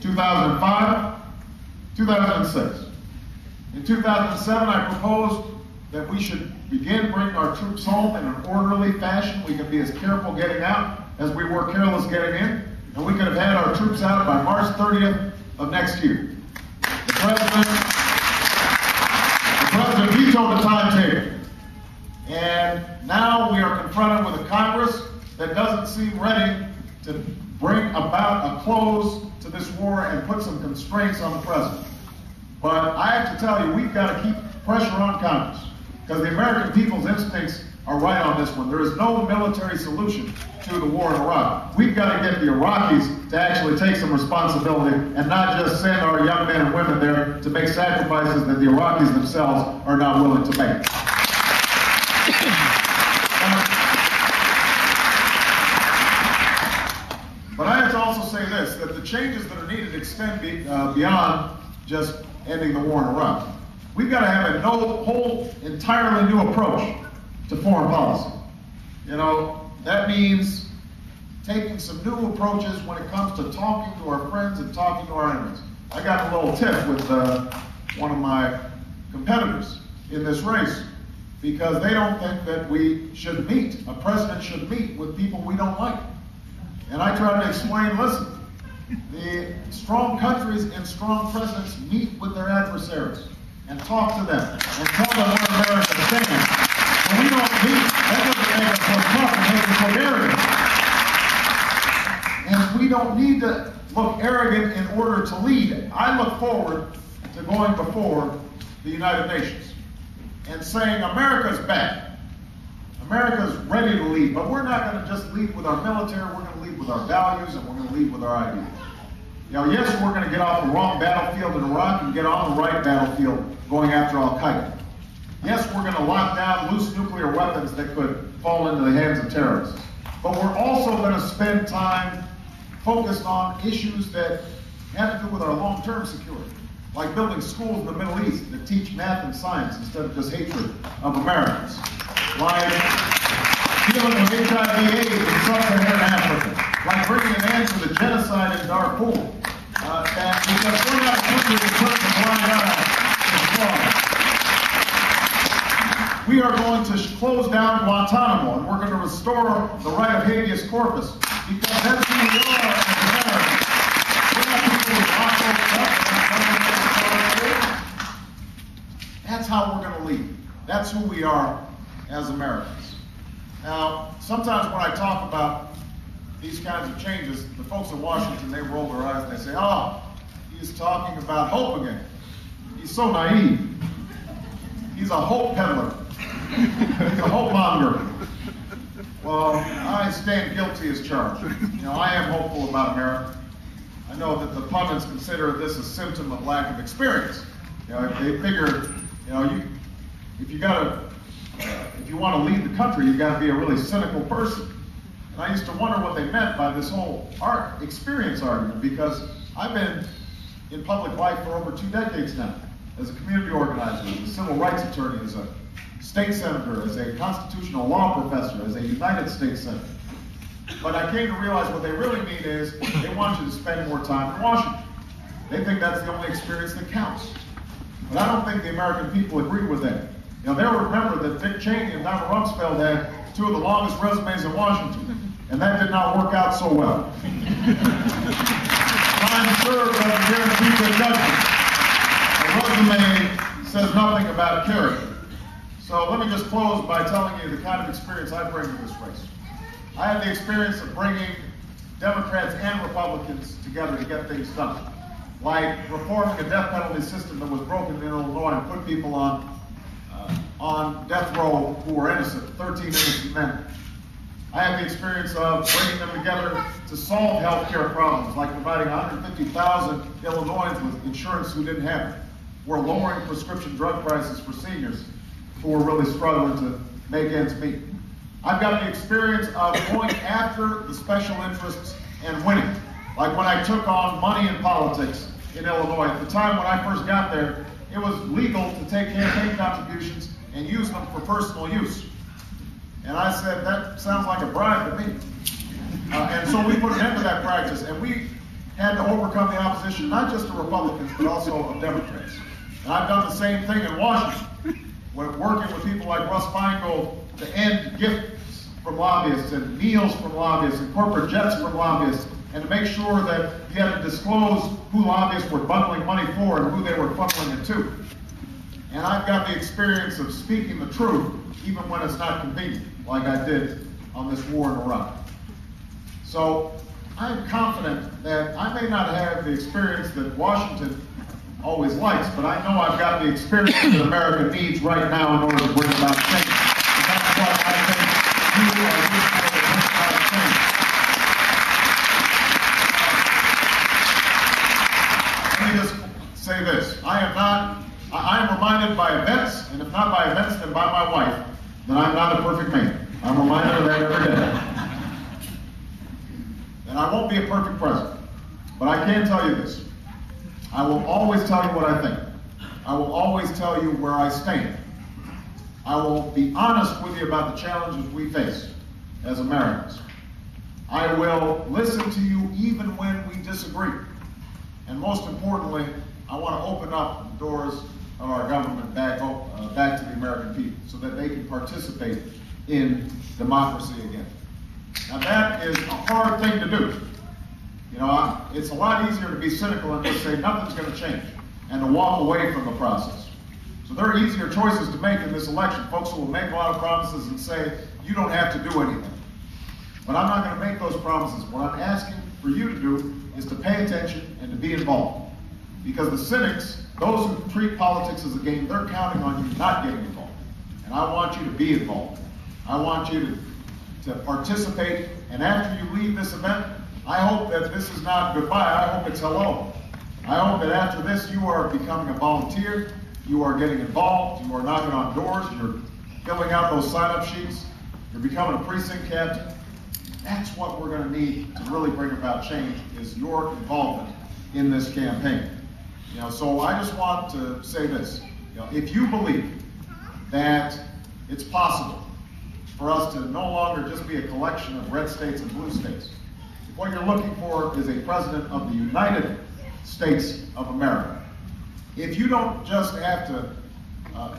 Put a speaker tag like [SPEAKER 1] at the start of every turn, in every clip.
[SPEAKER 1] 2005, 2006. In 2007, I proposed that we should begin bringing our troops home in an orderly fashion. We could be as careful getting out as we were careless getting in, and we could have had our troops out by March 30th of next year. The President vetoed the timetable, and now we are confronted with a Congress that doesn't seem ready to bring about a close to this war and put some constraints on the President. But I have to tell you, we've got to keep pressure on Congress, because the American people's instincts are right on this one. There is no military solution to the war in Iraq. We've got to get the Iraqis to actually take some responsibility and not just send our young men and women there to make sacrifices that the Iraqis themselves are not willing to make. But I have to also say this, that the changes that are needed extend beyond just ending the war in Iraq. We've got to have a whole entirely new approach to foreign policy. You know, that means taking some new approaches when it comes to talking to our friends and talking to our enemies. I got a little tip with one of my competitors in this race, because they don't think that we should meet, a president should meet with people we don't like. And I tried to explain, listen, the strong countries and strong presidents meet with their adversaries and talk to them and tell them where America stands. And we don't meet, that doesn't make us look tough, it makes us look arrogant. And we don't need to look arrogant in order to lead. I look forward to going before the United Nations and saying America's back. America's ready to lead, but we're not going to just lead with our military, we're going to lead with our values, and we're going to lead with our ideas. You know, yes, we're going to get off the wrong battlefield in Iraq and get on the right battlefield going after Al-Qaeda. Yes, we're going to lock down loose nuclear weapons that could fall into the hands of terrorists. But we're also going to spend time focused on issues that have to do with our long-term security, like building schools in the Middle East that teach math and science instead of just hatred of Americans, like dealing with HIV/AIDS in sub-Saharan Africa, like bringing an end to the genocide in Darfur, and because we're not a country that puts a blind eye to fraud. We are going to close down Guantanamo, and we're going to restore the right of habeas corpus, because that's who we are as Americans. We're not people who lock folks up and that's how we're going to lead. That's who we are as Americans. Now, sometimes when I talk about these kinds of changes, the folks in Washington, they roll their eyes and they say, oh, he's talking about hope again. He's so naive. He's a hope peddler. He's a hope monger. Well, I stand guilty as charged. You know, I am hopeful about America. I know that the pundits consider this a symptom of lack of experience. You know, they figure, you know, if you want to lead the country, you've got to be a really cynical person. And I used to wonder what they meant by this whole experience argument, because I've been in public life for over 2 decades now, as a community organizer, as a civil rights attorney, as a state senator, as a constitutional law professor, as a United States senator. But I came to realize what they really mean is they want you to spend more time in Washington. They think that's the only experience that counts. But I don't think the American people agree with that. You know, they'll remember that Dick Cheney and Donald Rumsfeld had 2 of the longest resumes in Washington, and that did not work out so well. Time served doesn't guarantee good judgment. A resume says nothing about character. So let me just close by telling you the kind of experience I bring to this race. I have the experience of bringing Democrats and Republicans together to get things done, like reforming a death penalty system that was broken in Illinois and put people on death row who were innocent, 13 innocent men. I have the experience of bringing them together to solve health care problems, like providing 150,000 Illinoisans with insurance who didn't have it. We're lowering prescription drug prices for seniors who are really struggling to make ends meet. I've got the experience of going after the special interests and winning. Like when I took on money in politics in Illinois. At the time when I first got there, it was legal to take campaign contributions and use them for personal use. And I said, that sounds like a bribe to me. And so we put an end to that practice. And we had to overcome the opposition, not just of Republicans, but also of Democrats. And I've done the same thing in Washington, working with people like Russ Feingold to end gifts from lobbyists and meals from lobbyists and corporate jets from lobbyists, and to make sure that you had to disclose who lobbyists were bundling money for and who they were funneling it to. And I've got the experience of speaking the truth, even when it's not convenient, like I did on this war in Iraq. So I'm confident that I may not have the experience that Washington always likes, but I know I've got the experience that America needs right now in order to bring about change. And that's what I think you are doing to bring about change. Let me just say this. I am reminded by events, and if not by events, then by my wife, that I'm not a perfect man. I'm reminded of that every day. And I won't be a perfect president, but I can tell you this. I will always tell you what I think. I will always tell you where I stand. I will be honest with you about the challenges we face as Americans. I will listen to you even when we disagree. And most importantly, I want to open up the doors of our government back to the American people so that they can participate in democracy again. Now that is a hard thing to do. You know, it's a lot easier to be cynical and just say nothing's going to change and to walk away from the process. So there are easier choices to make in this election. Folks who will make a lot of promises and say, you don't have to do anything. But I'm not going to make those promises. What I'm asking for you to do is to pay attention and to be involved. Because the cynics, those who treat politics as a game, they're counting on you not getting involved. And I want you to be involved. I want you to participate, and after you leave this event, I hope that this is not goodbye, I hope it's hello. I hope that after this you are becoming a volunteer, you are getting involved, you are knocking on doors, you're filling out those sign-up sheets, you're becoming a precinct captain. That's what we're going to need to really bring about change, is your involvement in this campaign. You know, so I just want to say this. You know, if you believe that it's possible for us to no longer just be a collection of red states and blue states, if what you're looking for is a president of the United States of America, if you don't just have to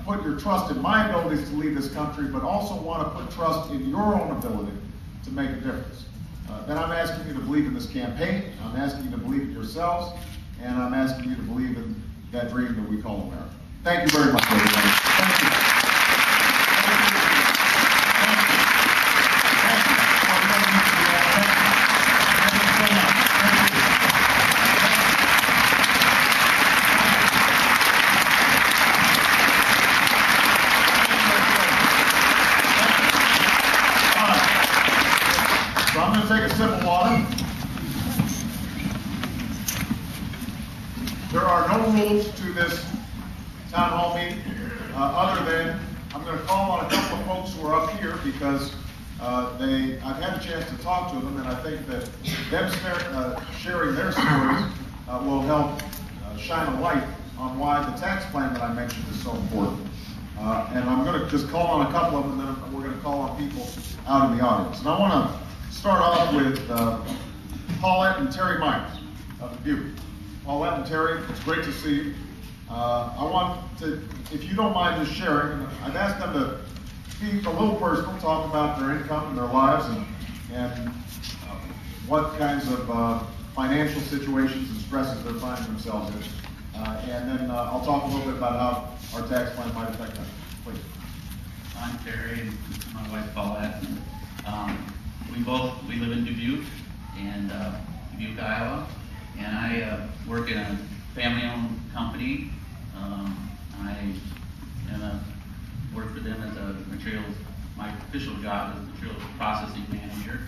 [SPEAKER 1] put your trust in my abilities to lead this country, but also want to put trust in your own ability to make a difference, then I'm asking you to believe in this campaign, I'm asking you to believe in yourselves, and I'm asking you to believe in that dream that we call America. Thank you very much, everybody. Thank you. So I'm going to take a sip of water. There are no rules to this town hall meeting other than I'm going to call on a couple of folks who are up here because I've had a chance to talk to them, and I think that them sharing their stories will help shine a light on why the tax plan that I mentioned is so important. And I'm going to just call on a couple of them, and then we're going to call on people out in the audience. And I want to start off with Paulette and Terry Myers of Dubuque. Paulette and Terry, it's great to see you. I want to, if you don't mind just sharing, and I've asked them to be a little personal, talk about their income and their lives and what kinds of financial situations and stresses they're finding themselves in. And then I'll talk a little bit about how our tax plan might affect them. Please.
[SPEAKER 2] I'm Terry, and my wife Paulette. We live in Dubuque, and Dubuque, Iowa, and I work in a family-owned company. I work for them as a materials. My official job is materials processing manager,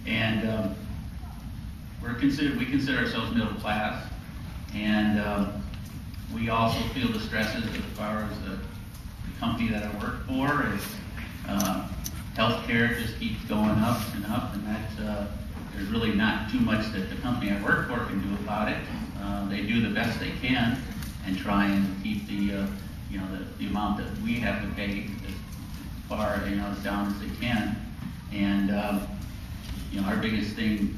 [SPEAKER 2] and we consider ourselves middle class, and we also feel the stresses as far as the company that I work for is healthcare just keeps going up, and that's there's really not too much that the company I work for can do about it. They do the best they can and try and keep the amount that we have to pay as far as down as they can. And our biggest thing